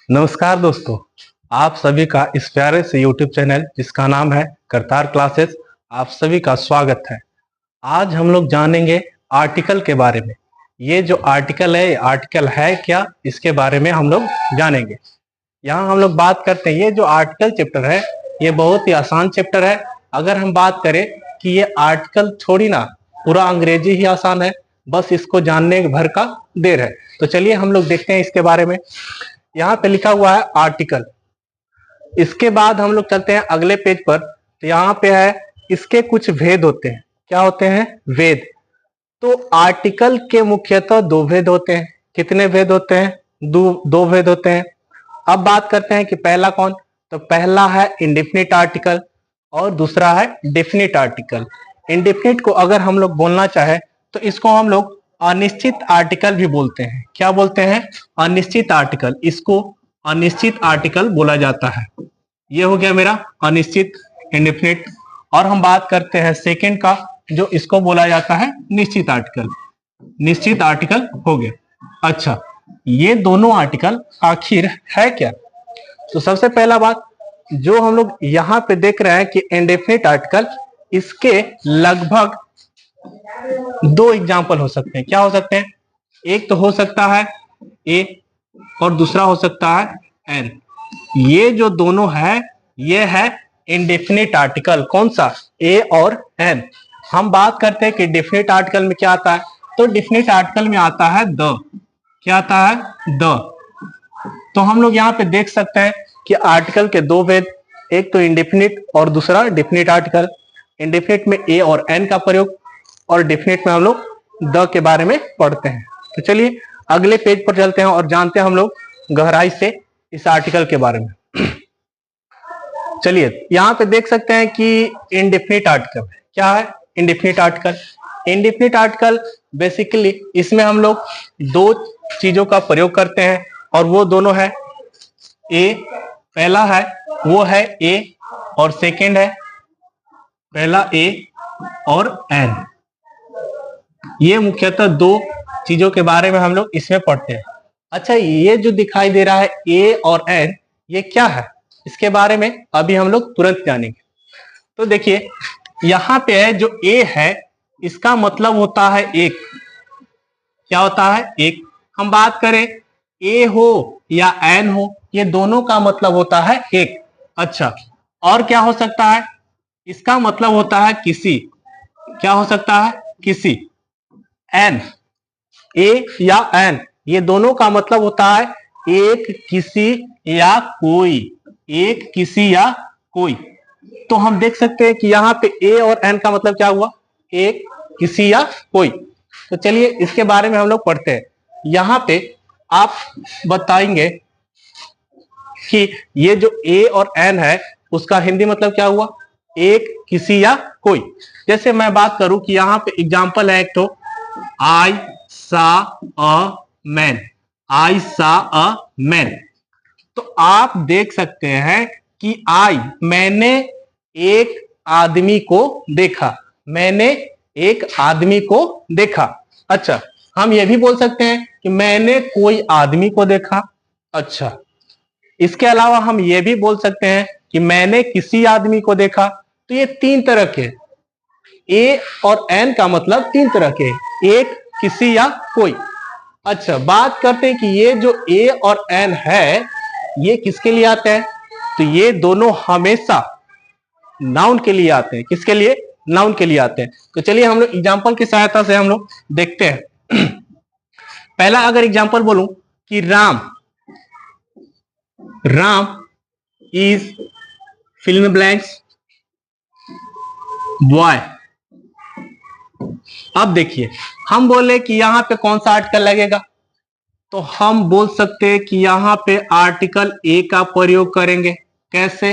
नमस्कार दोस्तों, आप सभी का इस प्यारे से YouTube चैनल जिसका नाम है करतार क्लासेस, आप सभी का स्वागत है। आज हम लोग जानेंगे आर्टिकल के बारे में। ये जो आर्टिकल है, आर्टिकल है क्या, इसके बारे में हम लोग जानेंगे। यहाँ हम लोग बात करते हैं, ये जो आर्टिकल चैप्टर है ये बहुत ही आसान चैप्टर है। अगर हम बात करें कि ये आर्टिकल थोड़ी ना पूरा अंग्रेजी ही आसान है, बस इसको जानने भर का देर है। तो चलिए हम लोग देखते हैं इसके बारे में। यहाँ पे लिखा हुआ है आर्टिकल। इसके बाद हम लोग चलते हैं अगले पेज पर। तो यहाँ पे है इसके कुछ भेद होते हैं। क्या होते हैं? वेद। तो आर्टिकल के मुख्यतः दो भेद होते हैं। कितने भेद होते हैं? दो भेद होते हैं। अब बात करते हैं कि पहला कौन। तो पहला है इंडेफिनिट आर्टिकल और दूसरा है डेफिनिट आर्टिकल। इंडेफिनिट को अगर हम लोग बोलना चाहे तो इसको हम लोग अनिश्चित आर्टिकल भी बोलते हैं। क्या बोलते हैं? अनिश्चित आर्टिकल। इसको अनिश्चित आर्टिकल बोला जाता है। ये हो गया मेरा अनिश्चित, इंडेफिनिट। और हम बात करते हैं सेकंड का, जो इसको बोला जाता है निश्चित आर्टिकल। निश्चित आर्टिकल हो गया। अच्छा, ये दोनों आर्टिकल आखिर है क्या? तो सबसे पहला बात जो हम लोग यहाँ पे देख रहे हैं कि इंडेफिनिट आर्टिकल, इसके लगभग दो एग्जाम्पल हो सकते हैं। क्या हो सकते हैं? एक तो हो सकता है ए और दूसरा हो सकता है एन। ये जो दोनों है ये है इंडेफिनिट आर्टिकल। कौन सा? ए और एन। हम बात करते हैं कि डेफिनिट आर्टिकल में क्या आता है। तो डेफिनिट आर्टिकल में आता है द। क्या आता है? द। तो हम लोग यहाँ पे देख सकते हैं कि आर्टिकल के दो भेद, एक तो इंडेफिनिट और दूसरा डेफिनिट आर्टिकल। इंडेफिनिट में ए और एन का प्रयोग और डेफिनिट में हम लोग द के बारे में पढ़ते हैं। तो चलिए अगले पेज पर चलते हैं और जानते हैं हम लोग गहराई से इस आर्टिकल के बारे में। चलिए यहाँ पे देख सकते हैं कि इंडेफिनिट आर्टिकल क्या है। Indefinite article, indefinite article basically इसमें हम लोग दो चीजों का प्रयोग करते हैं और वो दोनों है ए। पहला है वो है ए और सेकंड है पहला ए और एन। ये मुख्यतः दो चीजों के बारे में हम लोग इसमें पढ़ते हैं। अच्छा, ये जो दिखाई दे रहा है ए और एन, ये क्या है? इसके बारे में अभी हम लोग तुरंत जानेंगे। तो देखिए यहाँ पे है जो ए है, इसका मतलब होता है एक। क्या होता है? एक। हम बात करें ए हो या एन हो, ये दोनों का मतलब होता है एक। अच्छा, और क्या हो सकता है? इसका मतलब होता है किसी। क्या हो सकता है? किसी। एन, ए या एन, ये दोनों का मतलब होता है एक, किसी या कोई। एक, किसी या कोई। तो हम देख सकते हैं कि यहाँ पे ए और एन का मतलब क्या हुआ? एक, किसी या कोई। तो चलिए इसके बारे में हम लोग पढ़ते हैं। यहाँ पे आप बताएंगे कि ये जो ए और एन है उसका हिंदी मतलब क्या हुआ? एक, किसी या कोई। जैसे मैं बात करूं कि यहाँ पे एग्जाम्पल है एक तो आई सा अ मैन। आई सा अ मैन। तो आप देख सकते हैं कि आई, मैंने एक आदमी को देखा। मैंने एक आदमी को देखा। अच्छा, हम ये भी बोल सकते हैं कि मैंने कोई आदमी को देखा। अच्छा, इसके अलावा हम ये भी बोल सकते हैं कि मैंने किसी आदमी को देखा। तो ये तीन तरह के, ए और एन का मतलब तीन तरह के, एक, किसी या कोई। अच्छा, बात करते हैं कि ये जो ए और एन है ये किसके लिए आते हैं। तो ये दोनों हमेशा नाउन के लिए आते हैं। किसके लिए? नाउन के लिए आते हैं। तो चलिए हम लोग एग्जाम्पल की सहायता से हम लोग देखते हैं। पहला अगर एग्जाम्पल बोलूं कि Ram, Ram is film blanks boy. अब देखिए हम बोले कि यहां पे कौन सा आर्टिकल लगेगा। तो हम बोल सकते हैं कि यहां पे आर्टिकल ए का प्रयोग करेंगे। कैसे?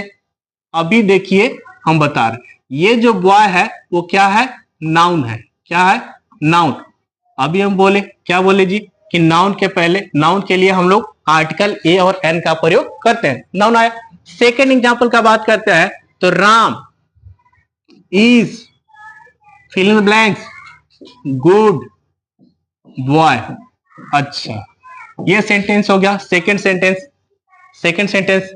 अभी देखिए हम बता रहे हैं। ये जो बॉय है वो क्या है? नाउन है। क्या है? नाउन। अभी हम बोले, क्या बोले जी, कि नाउन के पहले, नाउन के लिए हम लोग आर्टिकल ए और एन का प्रयोग करते हैं। नाउन आया। सेकेंड एग्जाम्पल का बात करते हैं तो Ram is film blanks good boy. अच्छा, ये सेंटेंस हो गया सेकेंड सेंटेंस। Second sentence.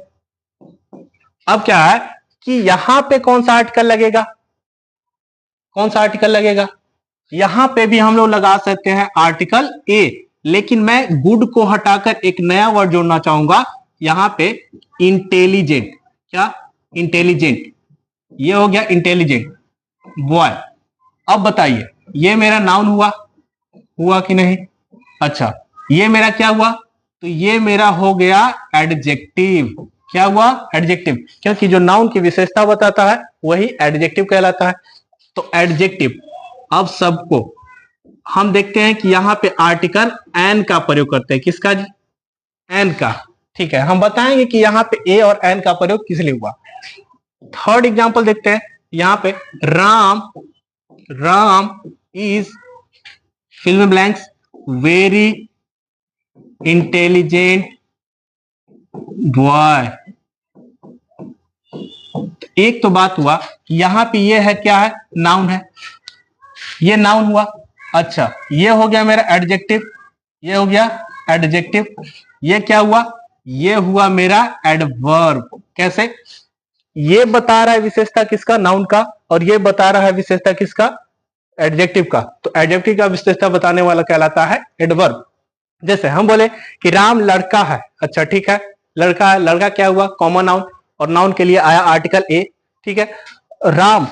अब क्या है कि यहां पे कौन सा आर्टिकल लगेगा, कौन सा आर्टिकल लगेगा, यहां पे भी हम लोग लगा सकते हैं आर्टिकल ए, लेकिन मैं गुड को हटाकर एक नया वर्ड जोड़ना चाहूंगा यहां पे, इंटेलिजेंट। क्या, इंटेलिजेंट। ये हो गया इंटेलिजेंट बॉय। अब बताइए ये मेरा नाउन हुआ, हुआ कि नहीं? अच्छा, ये मेरा क्या हुआ, तो ये मेरा हो गया एडजेक्टिव। क्या हुआ, एडजेक्टिव, क्योंकि जो नाउन की विशेषता बताता है वही एडजेक्टिव कहलाता है। तो एडजेक्टिव। अब सबको हम देखते हैं कि यहां पे आर्टिकल एन का प्रयोग करते हैं। किसका जी, एन का। ठीक है, हम बताएंगे कि यहां पे ए और एन का प्रयोग किस लिए हुआ। थर्ड एग्जांपल देखते हैं, यहां पे राम, राम इज फिल में ब्लैंक्स वेरी इंटेलिजेंट बॉय। एक तो बात हुआ यहां पे ये है, क्या है, नाउन है, ये नाउन हुआ। अच्छा, ये हो गया मेरा एडजेक्टिव, ये हो गया एडजेक्टिव। ये क्या हुआ, ये हुआ मेरा एडवर्ब। कैसे, ये बता रहा है विशेषता किसका, नाउन का, और ये बता रहा है विशेषता किसका, एडजेक्टिव का। तो एडजेक्टिव का विशेषता बताने वाला कहलाता है एडवर्ब। जैसे हम बोले कि राम लड़का है। अच्छा ठीक है, लड़का है, लड़का क्या हुआ, कॉमन नाउन, और नाउन के लिए आया आर्टिकल ए। ठीक है, राम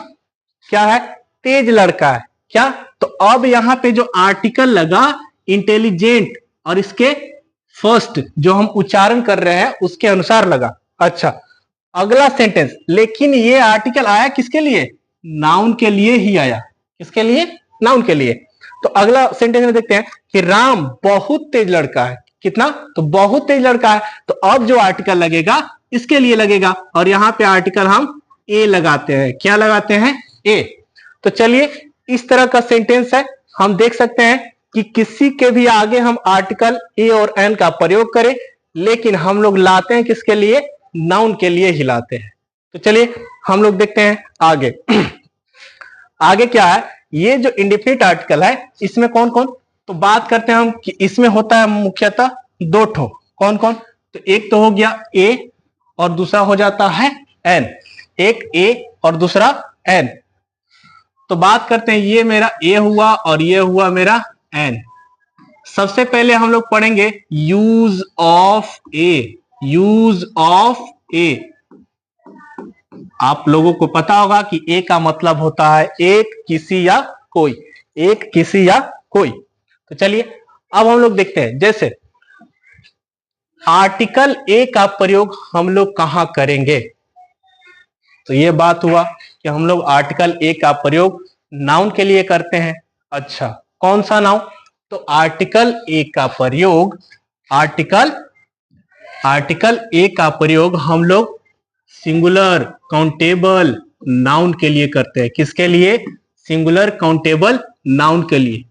क्या है, तेज लड़का है। क्या, तो अब यहां पे जो आर्टिकल लगा इंटेलिजेंट, और इसके फर्स्ट जो हम उच्चारण कर रहे हैं उसके अनुसार लगा। अच्छा, अगला सेंटेंस, लेकिन ये आर्टिकल आया किसके लिए, नाउन के लिए ही आया। किसके लिए, नाउन के लिए। तो अगला सेंटेंस में देखते हैं कि राम बहुत तेज लड़का है। कितना, तो बहुत तेज लड़का है। तो अब जो आर्टिकल लगेगा इसके लिए लगेगा, और यहां पे आर्टिकल हम ए लगाते हैं। क्या लगाते हैं, ए। तो चलिए, इस तरह का सेंटेंस है, हम देख सकते हैं कि किसी के भी आगे हम आर्टिकल ए और एन का प्रयोग करें, लेकिन हम लोग लाते हैं किसके लिए, नाउन के लिए ही लाते हैं। तो चलिए हम लोग देखते हैं आगे। आगे क्या है, ये जो इंडेफिनिट आर्टिकल है इसमें कौन कौन, तो बात करते हैं हम कि इसमें होता है मुख्यतः दो ठो। कौन कौन, तो एक तो हो गया ए और दूसरा हो जाता है एन। एक ए और दूसरा एन। तो बात करते हैं, ये मेरा ए हुआ और ये हुआ मेरा एन। सबसे पहले हम लोग पढ़ेंगे use of a. Use of a, आप लोगों को पता होगा कि ए का मतलब होता है एक, किसी या कोई। एक, किसी या कोई। तो चलिए अब हम लोग देखते हैं, जैसे आर्टिकल ए का प्रयोग हम लोग कहां करेंगे। तो ये बात हुआ कि हम लोग आर्टिकल ए का प्रयोग नाउन के लिए करते हैं। अच्छा, कौन सा नाउन, तो आर्टिकल ए का प्रयोग, आर्टिकल ए का प्रयोग हम लोग सिंगुलर काउंटेबल नाउन के लिए करते हैं। किसके लिए, सिंगुलर काउंटेबल नाउन के लिए,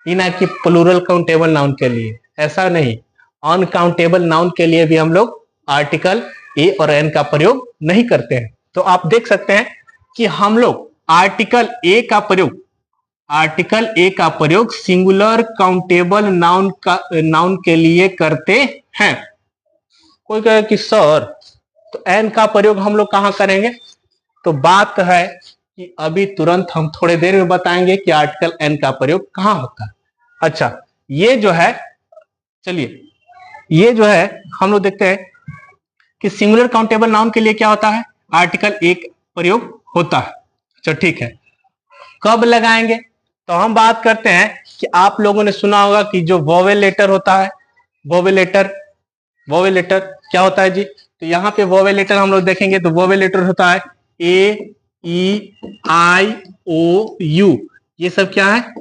ये ना कि प्लूरल काउंटेबल नाउन के लिए, ऐसा नहीं। अनकाउंटेबल नाउन के लिए भी हम लोग आर्टिकल ए और एन का प्रयोग नहीं करते हैं। तो आप देख सकते हैं कि हम लोग आर्टिकल ए का प्रयोग सिंगुलर काउंटेबल नाउन के लिए करते हैं। कोई कहे कि सर तो एन का प्रयोग हम लोग कहां करेंगे, तो बात है कि अभी तुरंत हम थोड़े देर में बताएंगे कि आर्टिकल एन का प्रयोग कहां होता है। अच्छा, ये जो है, चलिए ये जो है हम लोग देखते हैं कि सिंगुलर काउंटेबल नाउन के लिए क्या होता है, आर्टिकल एक प्रयोग होता है। अच्छा ठीक है, कब लगाएंगे, तो हम बात करते हैं कि आप लोगों ने सुना होगा कि जो वोवेल लेटर होता है, वोवेल लेटर क्या होता है जी, तो यहाँ पे वोवेल लेटर हम लोग देखेंगे तो वोवेल लेटर होता है ए, ई, आई, ओ, यू। ये सब क्या है,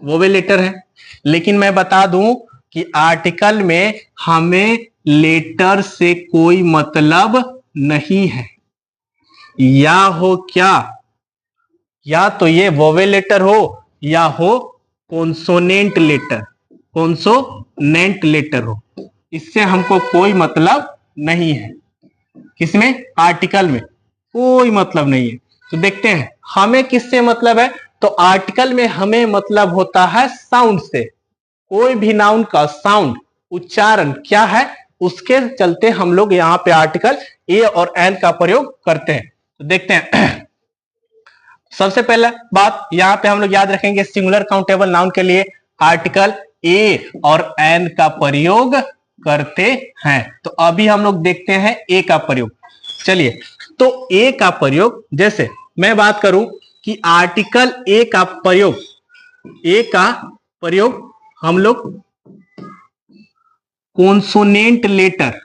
वोवेल लेटर है। लेकिन मैं बता दूं कि आर्टिकल में हमें लेटर से कोई मतलब नहीं है। या हो क्या, या तो ये वोवेल लेटर हो या हो कॉन्सोनेंट लेटर हो, इससे हमको कोई मतलब नहीं है। किसमें, आर्टिकल में कोई मतलब नहीं है। तो देखते हैं हमें किससे मतलब है, तो आर्टिकल में हमें मतलब होता है साउंड से। कोई भी नाउन का साउंड, उच्चारण क्या है, उसके चलते हम लोग यहाँ पे आर्टिकल ए और एन का प्रयोग करते हैं। तो देखते हैं सबसे पहला बात यहाँ पे हम लोग याद रखेंगे, सिंगुलर काउंटेबल नाउन के लिए आर्टिकल ए और एन का प्रयोग करते हैं। तो अभी हम लोग देखते हैं ए का प्रयोग। चलिए, तो ए का प्रयोग, जैसे मैं बात करूं कि आर्टिकल ए का प्रयोग हम लोग कॉन्सोनेंट लेटर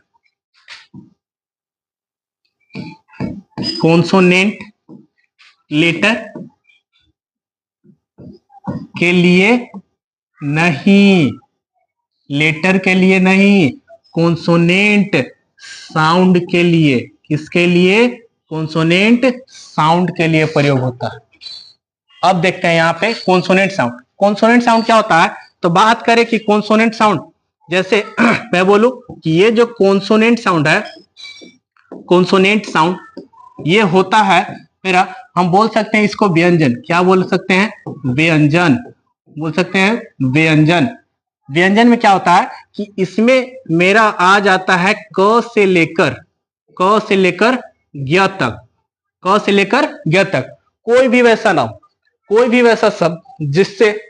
के लिए नहीं, कॉन्सोनेंट साउंड के लिए। किसके लिए? कॉन्सोनेंट साउंड के लिए प्रयोग होता है। अब देखते हैं यहाँ पे कॉन्सोनेंट साउंड क्या होता है। तो बात करें कि कॉन्सोनेंट साउंड, जैसे मैं बोलूं कि ये जो कॉन्सोनेंट साउंड है, ये होता है मेरा, हम बोल सकते हैं इसको व्यंजन। क्या बोल सकते हैं? व्यंजन बोल सकते हैं। व्यंजन में क्या होता है कि इसमें मेरा आ जाता है क से लेकर ग तक, कोई भी वैसा शब्द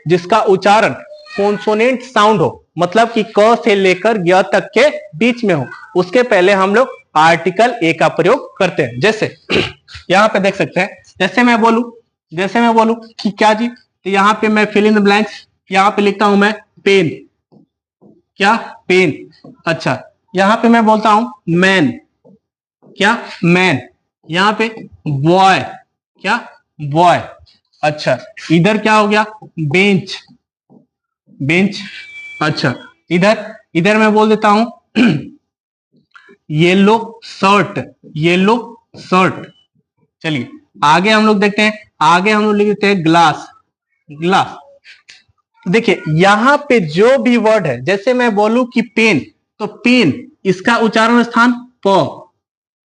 जिसका उच्चारण कॉन्सोनेंट साउंड हो, मतलब कि क से लेकर ग तक के बीच में हो, उसके पहले हम लोग आर्टिकल ए का प्रयोग करते हैं। जैसे यहाँ पे देख सकते हैं, जैसे मैं बोलूं कि क्या जी, तो यहाँ पे मैं फिल इन द ब्लैंक्स, यहाँ पे लिखता हूं मैं पेन। क्या? पेन। अच्छा, यहाँ पे मैं बोलता हूं मैन। क्या? मैन। यहाँ पे बॉय। क्या? बॉय। अच्छा, इधर क्या हो गया? बेंच। अच्छा, इधर मैं बोल देता हूं येलो शर्ट। चलिए आगे हम लोग देखते हैं, आगे हम लोग लिख देते हैं ग्लास। देखिए यहां पे जो भी वर्ड है, जैसे मैं बोलूं कि पेन, तो पेन इसका उच्चारण स्थान प,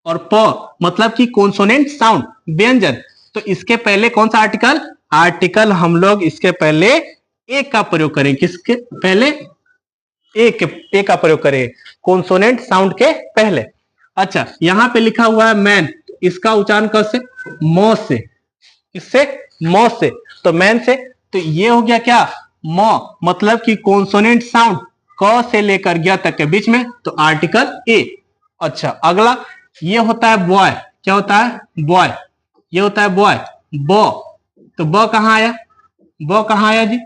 और प मतलब कि कॉन्सोनेंट साउंड, व्यंजन। तो इसके पहले कौन सा आर्टिकल हम लोग इसके पहले ए का प्रयोग करें। किसके पहले? ए का प्रयोग करें, कॉन्सोनेंट साउंड के पहले। अच्छा, यहां पे लिखा हुआ है मैन, इसका उच्चारण कैसे? मौ से। किससे? मौ से। तो मैन से, तो ये हो गया क्या? मौ, मतलब कि कॉन्सोनेंट साउंड क से लेकर ग तक के बीच में, तो आर्टिकल ए। अच्छा, अगला ये होता है बॉय। क्या होता है? बॉय। ये होता है बॉय। बो, तो ब कहां आया जी?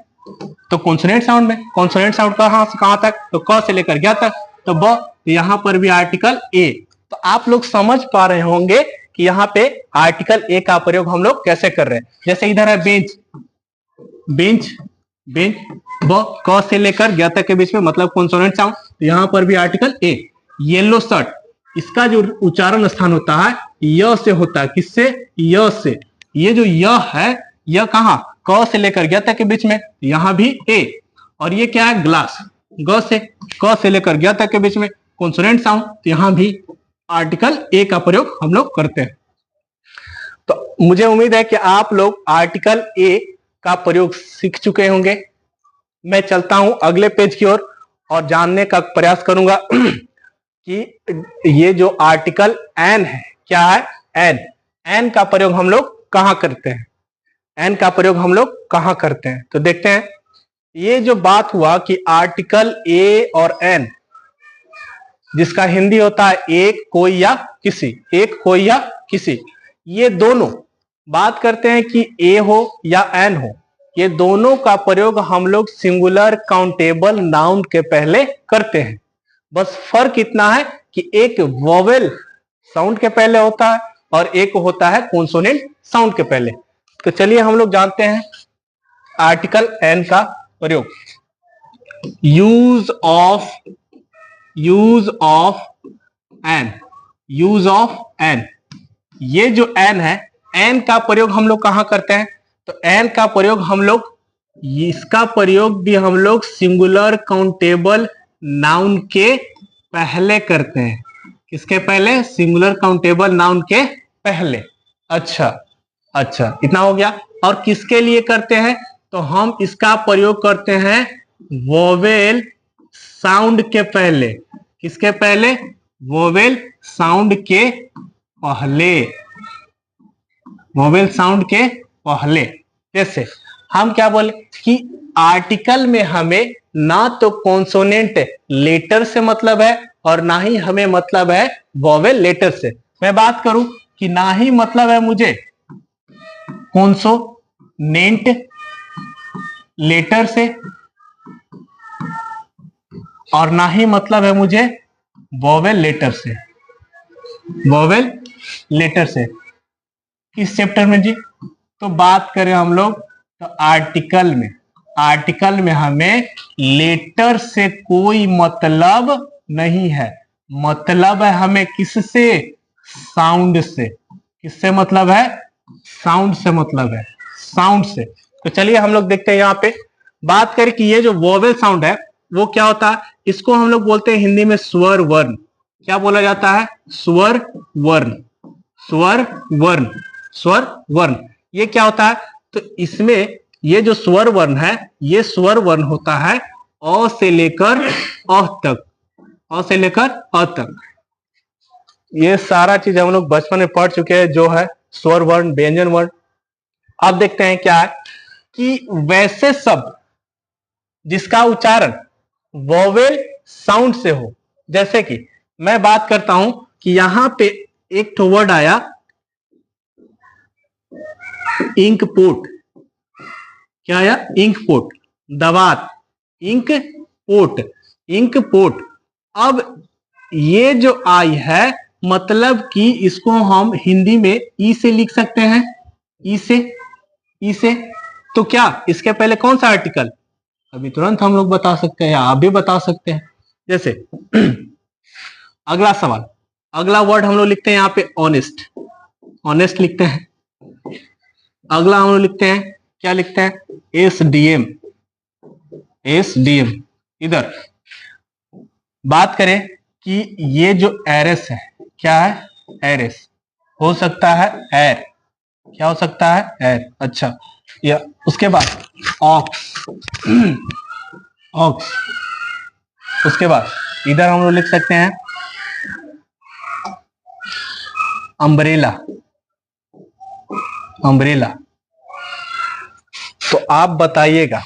तो कॉन्सोनेंट साउंड में। कॉन्सोनेंट साउंड कहां से कहां तक? तो क से लेकर ग तक, तो ब। तो यहां पर भी आर्टिकल ए। तो आप लोग समझ पा रहे होंगे कि यहाँ पे आर्टिकल ए का प्रयोग हम लोग कैसे कर रहे हैं। जैसे इधर है बेंच, ब क से लेकर ग तक के बीच में, मतलब कॉन्सोनेंट साउंड। तो यहां पर भी आर्टिकल ए। येलो शर्ट, इसका जो उच्चारण स्थान होता है य से होता है। किससे? य से। ये जो य है, यह कहां? क से लेकर ग तक के बीच में, यहां भी ए। और ये क्या है? ग्लास, क से लेकर ग तक के बीच में, कॉन्सोनेंट साउंड। तो यहां भी आर्टिकल ए का प्रयोग हम लोग करते हैं। तो मुझे उम्मीद है कि आप लोग आर्टिकल ए का प्रयोग सीख चुके होंगे। मैं चलता हूं अगले पेज की ओर और जानने का प्रयास करूंगा कि ये जो आर्टिकल एन है, क्या है? एन का प्रयोग हम लोग कहां करते हैं? तो देखते हैं। ये जो बात हुआ कि आर्टिकल ए और एन, जिसका हिंदी होता है एक, कोई या किसी, ये दोनों बात करते हैं कि ए हो या एन हो, ये दोनों का प्रयोग हम लोग सिंगुलर काउंटेबल नाउन के पहले करते हैं। बस फर्क इतना है कि एक वोवेल साउंड के पहले होता है और एक होता है कॉन्सोनेंट साउंड के पहले। तो चलिए हम लोग जानते हैं आर्टिकल एन का प्रयोग। यूज ऑफ एन, ये जो एन है, एन का प्रयोग हम लोग कहां करते हैं? तो एन का प्रयोग हम लोग, इसका प्रयोग भी हम लोग सिंगुलर काउंटेबल नाउन के पहले करते हैं। किसके पहले? सिंगुलर काउंटेबल नाउन के पहले। अच्छा, इतना हो गया। और किसके लिए करते हैं? तो हम इसका प्रयोग करते हैं वोवेल साउंड के पहले। किसके पहले? वोवेल साउंड के पहले, वोवेल साउंड के पहले। जैसे हम क्या बोले कि आर्टिकल में हमें ना तो कॉन्सोनेंट लेटर से मतलब है और ना ही हमें मतलब है वोवेल लेटर से। मैं बात करूं कि ना ही मतलब है मुझे कॉन्सोनेंट लेटर से और ना ही मतलब है मुझे वोवेल लेटर से। वोवेल लेटर से किस चैप्टर में जी? तो बात करें हम लोग तो आर्टिकल में, आर्टिकल में हमें लेटर से कोई मतलब नहीं है, मतलब है हमें किससे? साउंड से। किससे मतलब है? साउंड से मतलब है, साउंड से। तो चलिए हम लोग देखते हैं यहाँ पे बात करें कि ये जो वोवेल साउंड है वो क्या होता है। इसको हम लोग बोलते हैं हिंदी में स्वर वर्ण। क्या बोला जाता है? स्वर वर्ण, स्वर वर्ण, स्वर वर्ण। ये क्या होता है? तो इसमें ये जो स्वर वर्ण है ये स्वर वर्ण होता है अ से लेकर अ तक, अ से लेकर अ तक। ये सारा चीज हम लोग बचपन में पढ़ चुके हैं, जो है स्वर वर्ण, व्यंजन वर्ण। अब देखते हैं क्या है कि वैसे शब्द जिसका उच्चारण वोवेल साउंड से हो, जैसे कि मैं बात करता हूं कि यहां पे एक तो वर्ड आया इंक पोट। क्या आया? इंक पोट, दवात, इंक पोट, इंक पोट। अब ये जो आई है मतलब कि इसको हम हिंदी में ई से लिख सकते हैं, ई से, ई से। तो क्या इसके पहले कौन सा आर्टिकल? अभी तुरंत हम लोग बता सकते हैं या आप भी बता सकते हैं। जैसे अगला सवाल, अगला वर्ड हम लोग लिखते हैं यहाँ पे ऑनेस्ट, ऑनेस्ट लिखते हैं। अगला हम लोग लिखते हैं, क्या लिखते हैं? S D M, S D M. इधर बात करें कि ये जो एरेस है, क्या है? एरेस। हो सकता है एर, क्या हो सकता है? एर। अच्छा, या उसके बाद ऑक्स, ऑक्स। उसके बाद इधर हम लोग लिख सकते हैं अम्ब्रेला, अम्ब्रेला। तो आप बताइएगा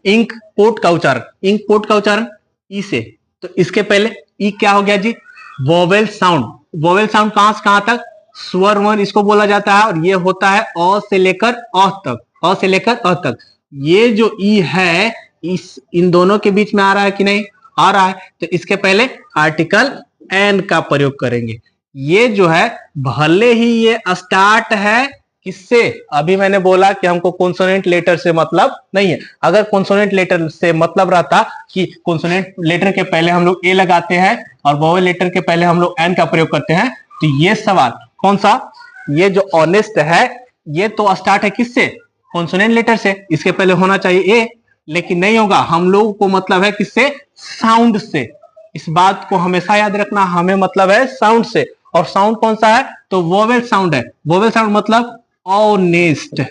इंक पोट का उच्चारण, इंक पोट का उच्चारण ई से। तो इसके पहले ई क्या हो गया जी? Vowel sound. वोवेल साउंड कहां से कहां तक? स्वर वर्ण इसको बोला जाता है और ये होता है अ से लेकर अ तक, अ से लेकर अ तक। ये जो ई है इस इन दोनों के बीच में आ रहा है कि नहीं? आ रहा है। तो इसके पहले आर्टिकल एन का प्रयोग करेंगे। ये जो है भले ही ये स्टार्ट है किससे? अभी मैंने बोला कि हमको कॉन्सोनेंट लेटर से मतलब नहीं है। अगर कॉन्सोनेंट लेटर से मतलब रहता कि कॉन्सोनेंट लेटर के पहले हम लोग ए लगाते हैं और वोवेल लेटर के पहले हम लोग एन का प्रयोग करते हैं, तो ये सवाल कौन सा? ये जो ऑनेस्ट है ये तो स्टार्ट है किससे? कॉन्सोनेंट लेटर से। इसके पहले होना चाहिए ए, लेकिन नहीं होगा। हम लोगों को मतलब है किससे? साउंड से। इस बात को हमेशा याद रखना, हमें मतलब है साउंड से। और साउंड कौन सा है? तो वोवेल साउंड है। वोवेल साउंड मतलब ऑनेस्ट,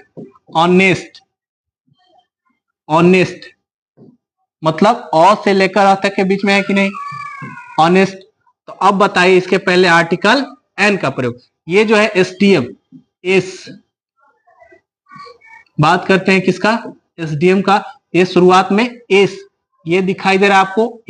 ऑनेस्ट, ऑनेस्ट मतलब अ से लेकर अ तक के बीच में है कि नहीं? ऑनेस्ट। तो अब बताइए इसके पहले आर्टिकल एन का प्रयोग। ये जो है एसडीएम, एस। बात करते हैं किसका? एसडीएम का। ये शुरुआत में एस, ये दिखाई दे रहा है आपको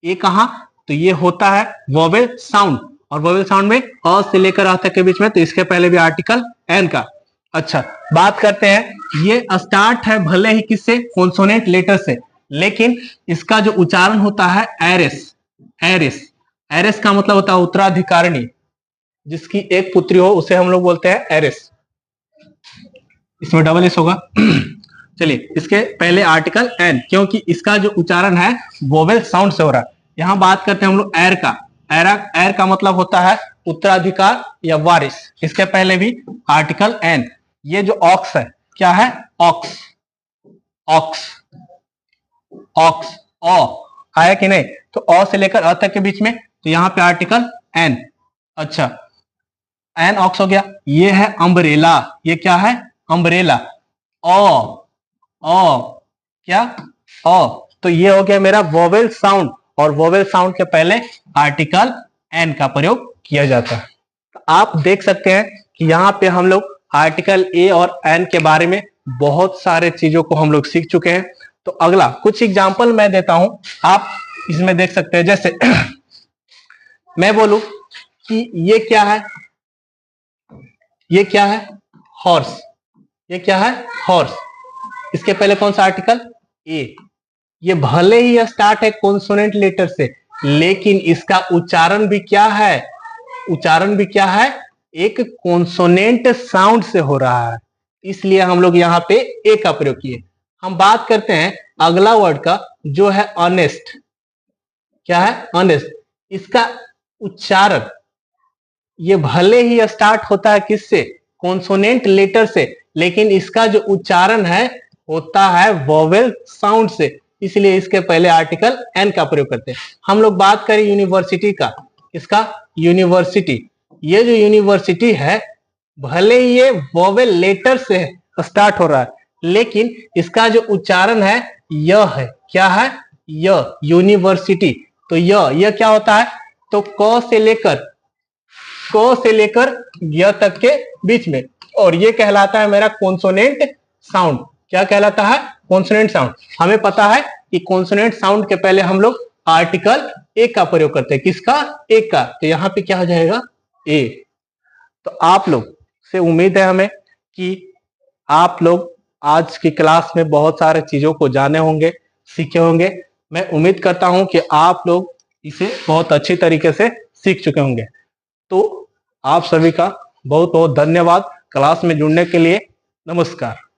ए कहां? तो ये होता है वोवेल साउंड, और वोवेल साउंड में अ से लेकर अ तक के बीच में, तो इसके पहले भी आर्टिकल एन का। अच्छा, बात करते हैं ये स्टार्ट है भले ही किससे? कॉन्सोनेंट लेटर से, लेकिन इसका जो उच्चारण होता है एरेस, एरेस। एरेस का मतलब होता है उत्तराधिकारिणी, जिसकी एक पुत्री हो उसे हम लोग बोलते हैं एरेस। इसमें डबल एस होगा। चलिए इसके पहले आर्टिकल एन, क्योंकि इसका जो उच्चारण है वोवेल साउंड से हो रहा है। यहां बात करते हैं हम लोग एर का। एर का मतलब होता है उत्तराधिकार या वारिस। इसके पहले भी आर्टिकल एन। ये जो ऑक्स है, क्या है? Aux, aux, aux. ओ आया कि नहीं? तो ओ से लेकर अ तक के बीच में, तो यहां पे आर्टिकल एन। अच्छा, एन ऑक्स हो गया। ये है अम्ब्रेला। ये क्या है? अम्ब्रेला। ओ, ओ क्या? ओ। तो ये हो गया मेरा वोवेल साउंड, और वोवेल साउंड के पहले आर्टिकल एन का प्रयोग किया जाता है। तो आप देख सकते हैं कि यहाँ पे हम लोग आर्टिकल ए और एन के बारे में बहुत सारे चीजों को हम लोग सीख चुके हैं। तो अगला कुछ एग्जाम्पल मैं देता हूं, आप इसमें देख सकते हैं। जैसे मैं बोलूं कि ये क्या है, ये क्या है, हॉर्स। ये क्या है, हॉर्स। इसके पहले कौन सा आर्टिकल, ए। ये भले ही स्टार्ट है कॉन्सोनेंट लेटर से, लेकिन इसका उच्चारण भी क्या है, उच्चारण भी क्या है, एक कॉन्सोनेंट साउंड से हो रहा है, इसलिए हम लोग यहाँ पे ए का प्रयोग किए। हम बात करते हैं अगला वर्ड का, जो है ऑनेस्ट। क्या है, ऑनेस्ट। इसका उच्चारण, ये भले ही स्टार्ट होता है किससे, कॉन्सोनेंट लेटर से, लेकिन इसका जो उच्चारण है होता है वोवेल साउंड से, इसलिए इसके पहले आर्टिकल एन का प्रयोग करते हैं। हम लोग बात करें यूनिवर्सिटी का, इसका यूनिवर्सिटी। ये जो यूनिवर्सिटी है भले ही ये वोवेल लेटर से स्टार्ट हो रहा है, लेकिन इसका जो उच्चारण है य है। क्या है, य, यूनिवर्सिटी। तो य क्या होता है, तो क से लेकर य तक के बीच में, और ये कहलाता है मेरा कॉन्सोनेंट साउंड। क्या कहलाता है, कॉन्सोनेंट साउंड। हमें पता है कि कॉन्सोनेंट साउंड के पहले हम लोग आर्टिकल ए का प्रयोग करते हैं। किसका, ए का। तो यहाँ पे क्या हो जाएगा, ए। तो आप लोग से उम्मीद है हमें कि आप लोग आज की क्लास में बहुत सारे चीजों को जाने होंगे, सीखे होंगे। मैं उम्मीद करता हूं कि आप लोग इसे बहुत अच्छी तरीके से सीख चुके होंगे। तो आप सभी का बहुत बहुत धन्यवाद क्लास में जुड़ने के लिए। नमस्कार।